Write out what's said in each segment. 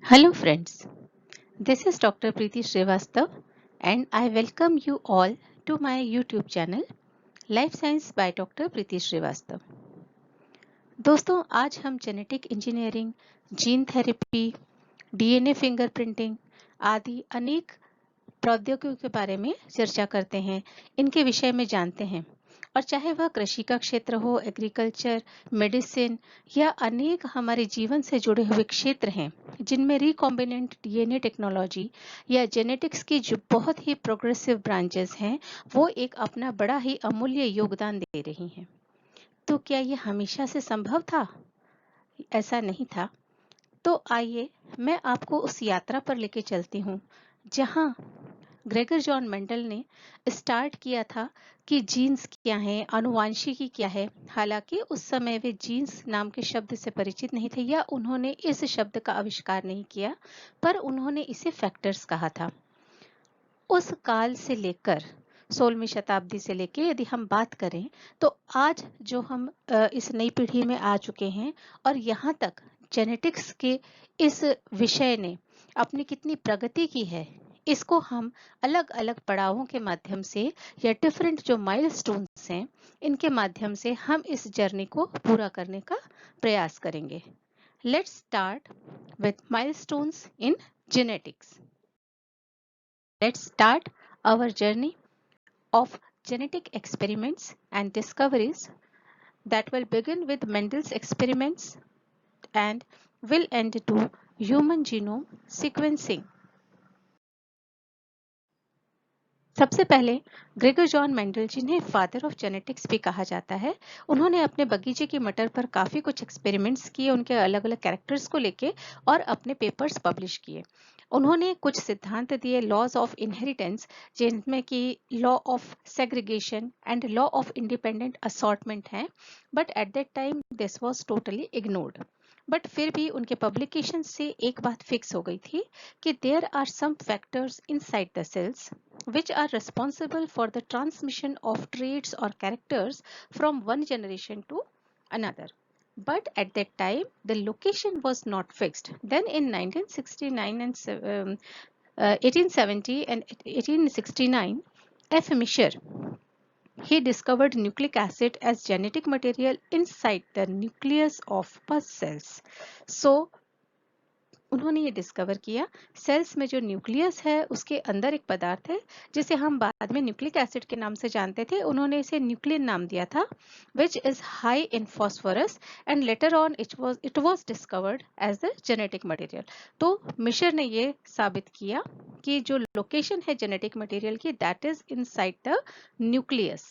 Hello friends, this is Dr. Preeti Srivastav and I welcome you all to my YouTube channel Life Science by Dr. Preeti Srivastav। दोस्तों आज हम genetic engineering, gene therapy, DNA fingerprinting आदि अनेक प्रौद्योगिकियों के बारे में चर्चा करते हैं, इनके विषय में जानते हैं। और चाहे वह कृषि का क्षेत्र हो, एग्रीकल्चर, मेडिसिन या अनेक हमारे जीवन से जुड़े हुए क्षेत्र हैं जिनमें रिकॉम्बिनेंट डीएनए टेक्नोलॉजी या जेनेटिक्स की जो बहुत ही प्रोग्रेसिव ब्रांचेस हैं वो एक अपना बड़ा ही अमूल्य योगदान दे रही हैं। तो क्या ये हमेशा से संभव था? ऐसा नहीं था। तो आइए मैं आपको उस यात्रा पर लेके चलती हूँ जहाँ ग्रेगर जॉन मेंडल ने स्टार्ट किया था कि जीन्स क्या है, आनुवांशिकी क्या है। हालांकि उस समय वे जीन्स नाम के शब्द से परिचित नहीं थे या उन्होंने इस शब्द का आविष्कार नहीं किया, पर उन्होंने इसे फैक्टर्स कहा था। उस काल से लेकर 16वीं शताब्दी से लेकर यदि हम बात करें तो आज जो हम इस नई पीढ़ी में आ चुके हैं और यहाँ तक जेनेटिक्स के इस विषय ने अपनी कितनी प्रगति की है, इसको हम अलग अलग पड़ावों के माध्यम से या डिफरेंट जो माइलस्टोन्स हैं इनके माध्यम से हम इस जर्नी को पूरा करने का प्रयास करेंगे। Let's start with milestones in genetics. Let's start our journey of genetic experiments and discoveries that will begin with Mendel's experiments and will end to human genome sequencing। सबसे पहले ग्रेगर जॉन मेंडल, जिन्हें father of genetics भी कहा जाता है, उन्होंने अपने बगीचे की मटर पर काफी कुछ एक्सपेरिमेंट्स किए, उनके अलग अलग कैरेक्टर्स को लेके और अपने पेपर्स पब्लिश किए। उन्होंने कुछ सिद्धांत दिए, लॉज ऑफ इनहेरिटेंस, जिनमें कि law of segregation and law of independent assortment है, but at that time this was totally ignored. But फिर भी उनके पब्लिकेशन से एक बात फिक्स हो गई थी कि there are some factors inside the cells which are responsible for the transmission of traits or characters from one generation to another. But at that time, the location was not fixed. Then in 1969 and 1870 and 1869, F. Misher, he discovered nucleic acid as genetic material inside the nucleus of pus cells. So उन्होंने ये discover किया, sales में जो nucleus है उसके अंदर एक पदार्थ है जिसे हम बाद में न्यूक्लिक एसिड के नाम से जानते थे। उन्होंने इसे न्यूक्लियन नाम दिया था, which is high in phosphorus and later on it was discovered as the genetic material. तो मिशर ने ये साबित किया कि जो लोकेशन है जेनेटिक मटेरियल की, that is inside the nucleus.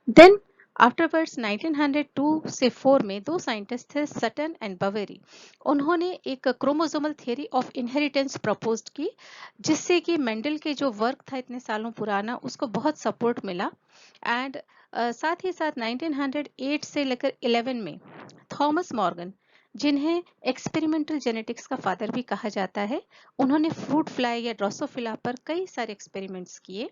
Then afterwards 1902 से 4 में दो साइंटिस्ट थे, सटन एंड बवेरी। उन्होंने एक chromosomal theory of inheritance propose की, जिससे कि मेंडल के जो वर्क था इतने सालों पुराना उसको बहुत सपोर्ट मिला। एंड साथ ही साथ 1908 से लेकर 11 में थॉमस मॉर्गन, जिन्हें एक्सपेरिमेंटल जेनेटिक्स का फादर भी कहा जाता है, उन्होंने फ्रूट फ्लाई या ड्रोसोफिला पर कई सारे एक्सपेरिमेंट्स किए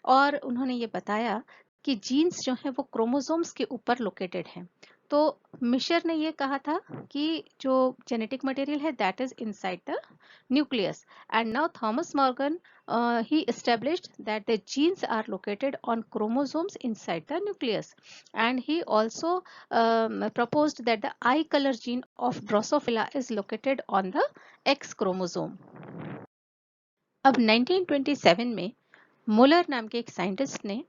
और उन्होंने ये बताया कि जीन्स जो है वो क्रोमोसोम्स के ऊपर लोकेटेड हैं। तो मिशर ने ये कहा था कि जो जेनेटिक मटेरियल है that is inside the nucleus, and now Thomas Morgan he established that the genes are located on chromosomes inside the nucleus, and he also proposed that the eye color gene of Drosophila is located on the X chromosome। अब 1927 में मुलर नाम के एक scientist ने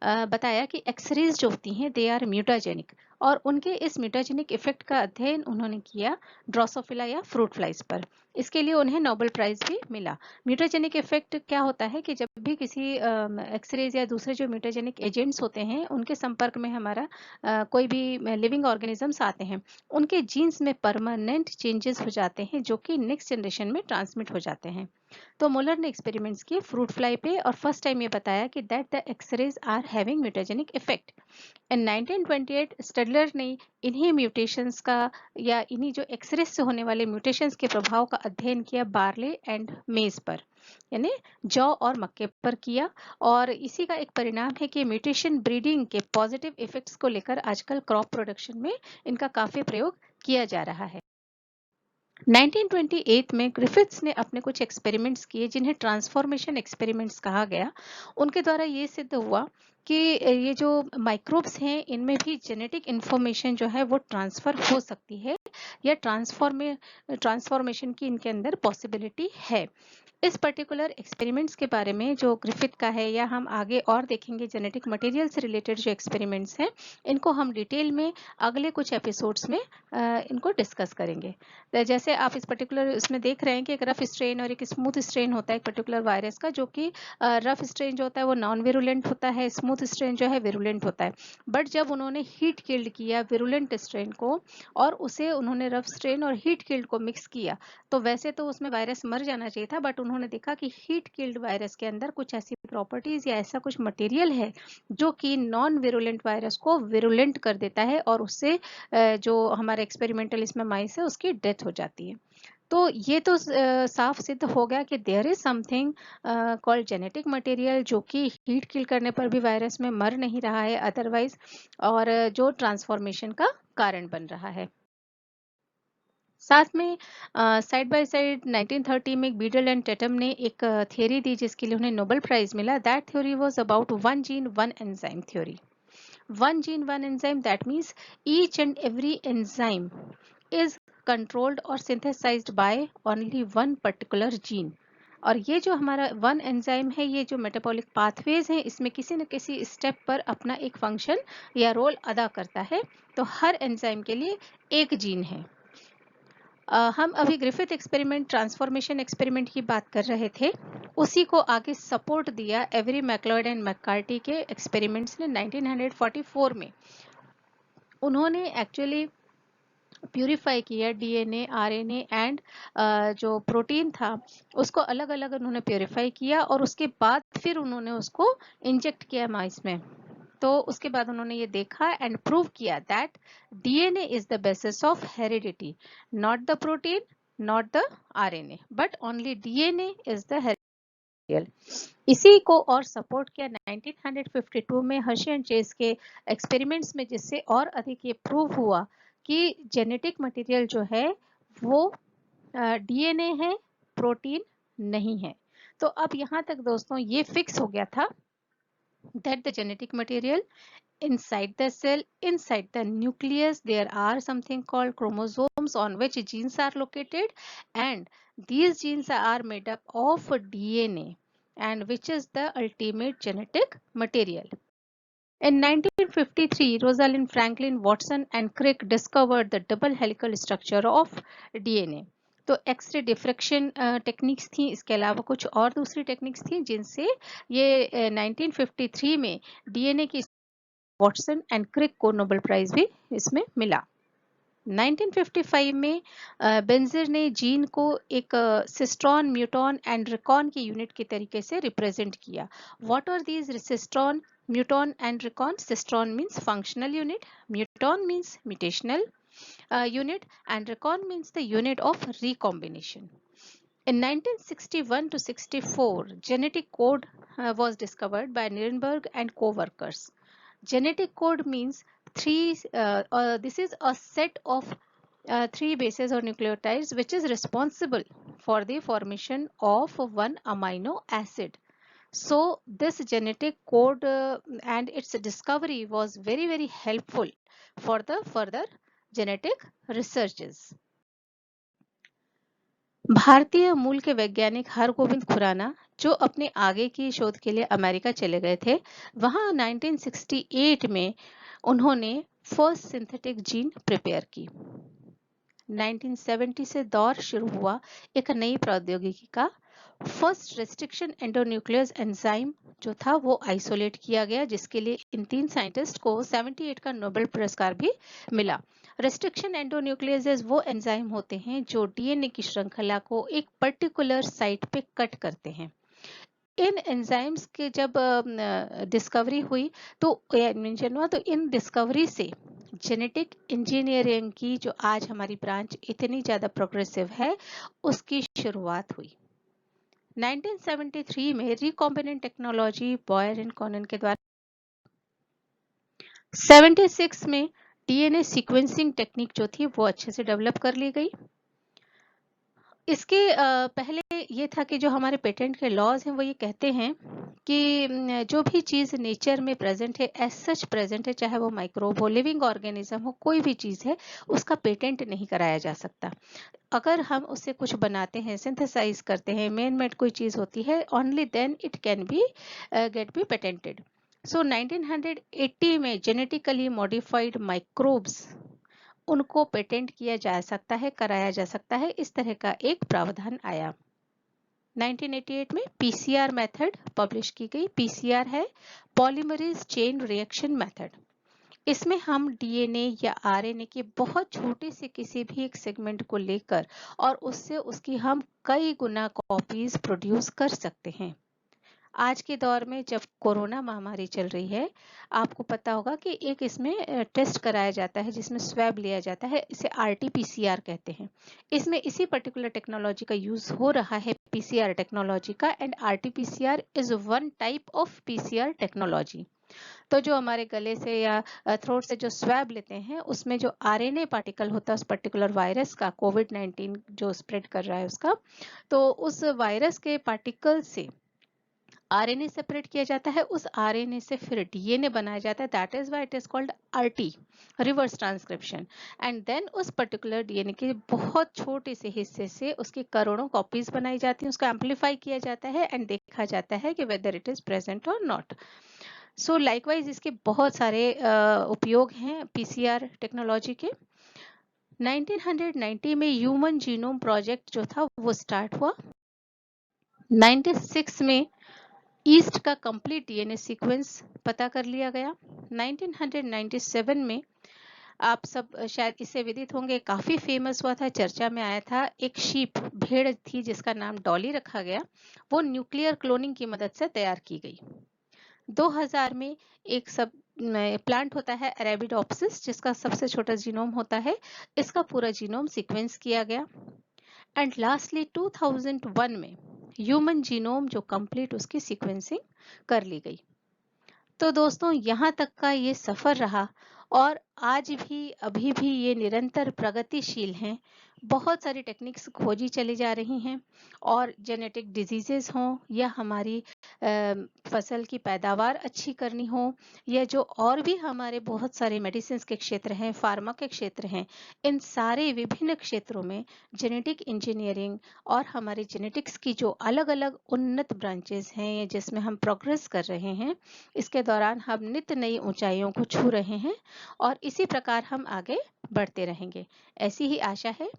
बताया कि X-rays जो होती हैं दे आर म्यूटाजेनिक, और उनके इस म्यूटाजेनिक इफेक्ट का अध्ययन उन्होंने किया ड्रोसोफिला या फ्रूट फ्लाइज पर। इसके लिए उन्हें नोबेल प्राइज भी मिला। म्यूटाजेनिक इफेक्ट क्या होता है कि जब भी किसी एक्सरेज या दूसरे जो म्यूटाजेनिक एजेंट्स होते हैं उनके संपर्क में हमारा कोई भी लिविंग ऑर्गेनिजम्स आते हैं, उनके जीन्स में परमानेंट चेंजेस हो जाते हैं जो कि नेक्स्ट जनरेशन में ट्रांसमिट हो जाते हैं। तो मुलर ने एक्सपेरिमेंट्स किए फ्रूट फ्लाई पे और फर्स्ट टाइम ये बताया कि that the X rays are having mutagenic effect. In 1928 Stadler ने इन्हीं म्यूटेशंस का या इन्हीं जो एक्सरेज से होने वाले म्यूटेशंस के प्रभाव का अध्ययन किया बार्ले एंड मेज पर, यानी जौ और मक्के पर किया, और इसी का एक परिणाम है कि म्यूटेशन ब्रीडिंग के पॉजिटिव इफेक्ट्स को लेकर आजकल क्रॉप प्रोडक्शन में इनका काफी प्रयोग किया जा रहा है। 1928 में ग्रिफिथ्स ने अपने कुछ एक्सपेरिमेंट्स किए जिन्हें ट्रांसफॉर्मेशन एक्सपेरिमेंट्स कहा गया। उनके द्वारा ये सिद्ध हुआ कि ये जो माइक्रोब्स हैं इनमें भी जेनेटिक इंफॉर्मेशन जो है वो ट्रांसफर हो सकती है या ट्रांसफॉर्मेशन की इनके अंदर पॉसिबिलिटी है। इस पर्टिकुलर एक्सपेरिमेंट्स के बारे में जो ग्रिफिथ का है या हम आगे और देखेंगे जेनेटिक मटेरियल से रिलेटेड जो एक्सपेरिमेंट्स हैं इनको हम डिटेल में अगले कुछ एपिसोड्स में इनको डिस्कस करेंगे। तो जैसे आप इस पर्टिकुलर इसमें देख रहे हैं कि एक रफ स्ट्रेन और एक स्मूथ स्ट्रेन होता है एक पर्टिकुलर वायरस का, जो कि रफ स्ट्रेन जो होता है वो नॉन विरुलेंट होता है, स्मूथ स्ट्रेन जो है विरुलेंट होता है। बट जब उन्होंने हीट किल्ड किया विरुलेंट स्ट्रेन को और उसे उन्होंने रफ स्ट्रेन और हीट किल्ड को मिक्स किया, तो वैसे तो उसमें वायरस मर जाना चाहिए था, बट उन्होंने देखा कि हीट किल्ड वायरस के अंदर कुछ ऐसी प्रॉपर्टीज या ऐसा कुछ मटेरियल है जो कि नॉन विरुलेंट वायरस को विरुलेंट कर देता है और उससे जो हमारे एक्सपेरिमेंटल इसमें माइस है उसकी डेथ हो जाती है। तो ये तो साफ सिद्ध हो गया कि there is something called genetic material जो कि हीट किल करने पर भी वायरस में मर नहीं रहा है अदरवाइज, और जो ट्रांसफॉर्मेशन का कारण बन रहा है। साथ में साइड बाय साइड 1930 में बीडल एंड टेटम ने एक थियरी दी जिसके लिए उन्हें नोबेल प्राइज मिला। That theory was about one gene one enzyme theory. One gene one enzyme, that means each and every enzyme is controlled और synthesised by only one particular gene. और ये जो हमारा वन एंजाइम है ये जो metabolic pathways हैं इसमें किसी न किसी स्टेप पर अपना एक फंक्शन या रोल अदा करता है। तो हर एंजाइम के लिए एक जीन है। हम अभी ग्रिफिथ एक्सपेरिमेंट ट्रांसफॉर्मेशन एक्सपेरिमेंट की बात कर रहे थे, उसी को आगे सपोर्ट दिया एवरी मैक्लॉयड एंड मैककार्टी के एक्सपेरिमेंट्स ने 1944 में। उन्होंने एक्चुअली प्यूरिफाई किया डीएनए आरएनए एंड जो प्रोटीन था उसको अलग अलग उन्होंने प्यूरिफाई किया और उसके बाद फिर उन्होंने उसको इंजेक्ट किया माइस में। तो उसके बाद उन्होंने ये देखा एंड प्रूव किया that DNA is the basis of heredity, not the protein not the RNA but only DNA is the heredity. इसी को और सपोर्ट किया 1952 में हर्शी एंड चेस के एक्सपेरिमेंट्स में, जिससे और अधिक ये प्रूव हुआ कि जेनेटिक मटेरियल जो है वो डीएनए है, प्रोटीन नहीं है। तो अब यहाँ तक दोस्तों ये फिक्स हो गया था that the genetic material inside the cell, inside the nucleus, there are something called chromosomes on which genes are located, and these genes are made up of DNA, and which is the ultimate genetic material. In 1953, Rosalind Franklin, Watson and Crick discovered the double helical structure of DNA. तो x ray diffraction techniques थी, इसके अलावा कुछ और दूसरी techniques थी जिनसे ये 1953 में डीएनए की वॉटसन एंड क्रिक को नोबेल प्राइज भी इसमें मिला। 1955 में बेंजर ने जीन को एक सिस्ट्रॉन, म्यूटॉन एंड रिकॉन की यूनिट के तरीके से रिप्रेजेंट किया। What are these cistron, muton and recon? Cistron means functional unit, muton means mutational unit, and recon means the unit of recombination. In 1961 to 64, genetic code was discovered by Nirenberg and co-workers. Genetic code means this is a set of three bases or nucleotides which is responsible for the formation of one amino acid. So this genetic code and its discovery was very helpful for the further genetic researches. भारतीय मूल के वैज्ञानिक हरगोविंद खुराना जो अपने आगे की शोध के लिए अमेरिका चले गए थे, वहां 1968 में उन्होंने फर्स्ट सिंथेटिक जीन प्रिपेयर की। 1970 से दौर शुरू हुआ एक नई प्रौद्योगिकी का। फर्स्ट रेस्ट्रिक्शन एंडोन्यूक्लियस एंजाइम जो था वो आइसोलेट किया गया, जिसके लिए इन तीन साइंटिस्ट को 78 का नोबेल पुरस्कार भी मिला। रेस्ट्रिक्शन एंडोन्यूक्लियस वो एंजाइम होते हैं जो डीएनए की श्रृंखला को एक पर्टिकुलर साइट पे कट करते हैं। इन एंजाइम्स के जब डिस्कवरी हुई तो इन डिस्कवरी से जेनेटिक इंजीनियरिंग की जो आज हमारी ब्रांच इतनी ज्यादा प्रोग्रेसिव है उसकी शुरुआत हुई। 1973 में recombinant technology Boyer and Cohen के द्वारा 76 में डीएनए सीक्वेंसिंग टेक्निक जो थी वो अच्छे से डेवलप कर ली गई। इसके पहले ये था कि जो हमारे पेटेंट के लॉज हैं वो ये कहते हैं कि जो भी चीज़ नेचर में प्रेजेंट है, एज सच प्रेजेंट है, चाहे वो माइक्रोब हो, लिविंग ऑर्गेनिज्म हो, कोई भी चीज़ है, उसका पेटेंट नहीं कराया जा सकता। अगर हम उससे कुछ बनाते हैं, सिंथेसाइज करते हैं, मेन मेड कोई चीज़ होती है, only then it can be get be patented. So 1980 में जेनेटिकली मॉडिफाइड माइक्रोब्स, उनको पेटेंट किया जा सकता है, कराया जा सकता है, इस तरह का एक प्रावधान आया। 1988 में पीसीआर मेथड पब्लिश की गई। पीसीआर है पॉलीमरेज चेन रिएक्शन मेथड। इसमें हम डीएनए या आरएनए के बहुत छोटे से किसी भी एक सेगमेंट को लेकर और उससे उसकी हम कई गुना कॉपीज प्रोड्यूस कर सकते हैं। आज के दौर में जब कोरोना महामारी चल रही है, आपको पता होगा कि एक इसमें टेस्ट कराया जाता है जिसमें स्वैब लिया जाता है, इसे आरटीपीसीआर कहते हैं। इसमें इसी पर्टिकुलर टेक्नोलॉजी का यूज हो रहा है, पीसीआर टेक्नोलॉजी का, and RTPCR is one type of PCR technology. तो जो हमारे गले से या थ्रोट से जो स्वैब लेते हैं, उसमें जो आरएनए पार्टिकल होता है उस पर्टिकुलर वायरस का, कोविड-19 जो स्प्रेड कर रहा है उसका, तो उस वायरस के पार्टिकल से आरएनए सेपरेट किया जाता है, उस आरएनए से फिर डीएनए बनाया जाता है, that is why it is called RT, reverse transcription. And then उस पर्टिकुलर डीएनए के बहुत छोटे से हिस्से से उसकी करोड़ों कॉपीज बनाई जाती हैं, उसको एम्पलीफाई किया जाता है एंड देखा जाता है कि वेदर इट इज प्रेजेंट और नॉट। सो लाइकवाइज इसके बहुत सारे उपयोग हैं पीसीआर टेक्नोलॉजी के। 1990 में ह्यूमन जीनोम प्रोजेक्ट जो था वो स्टार्ट हुआ। 96 में ईस्ट का कंप्लीट डीएनए सीक्वेंस पता कर लिया गया। 1997 में आप सब शायद इससे विदित होंगे, काफी फेमस हुआ था, चर्चा में आया था, एक शीप भेड़ थी जिसका नाम डॉली रखा गया, वो न्यूक्लियर क्लोनिंग की मदद से तैयार की गई। 2000 में एक सब प्लांट होता है अरेबिडोप्सिस, जिसका सबसे छोटा जीनोम होता है, इसका पूरा जीनोम सीक्वेंस किया गया। एंड लास्टली 2001 में ह्यूमन जीनोम जो कंप्लीट उसकी सीक्वेंसिंग कर ली गई। तो दोस्तों यहाँ तक का ये सफर रहा और आज भी अभी भी ये निरंतर प्रगतिशील हैं। बहुत सारी टेक्निक्स खोजी चली जा रही हैं और जेनेटिक डिजीजेस हों या हमारी फसल की पैदावार अच्छी करनी हो या जो और भी हमारे बहुत सारे मेडिसिन के क्षेत्र हैं, फार्मा के क्षेत्र हैं, इन सारे विभिन्न क्षेत्रों में जेनेटिक इंजीनियरिंग और हमारे जेनेटिक्स की जो अलग अलग उन्नत ब्रांचेस हैं जिसमें हम प्रोग्रेस कर रहे हैं, इसके दौरान हम नित्य नई ऊंचाइयों को छू रहे हैं और इसी प्रकार हम आगे बढ़ते रहेंगे, ऐसी ही आशा है।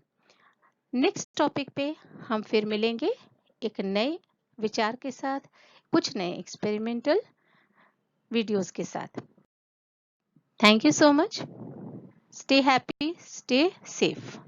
नेक्स्ट टॉपिक पे हम फिर मिलेंगे एक नए विचार के साथ, कुछ नए एक्सपेरिमेंटल वीडियोस के साथ। Thank you so much. Stay happy, stay safe.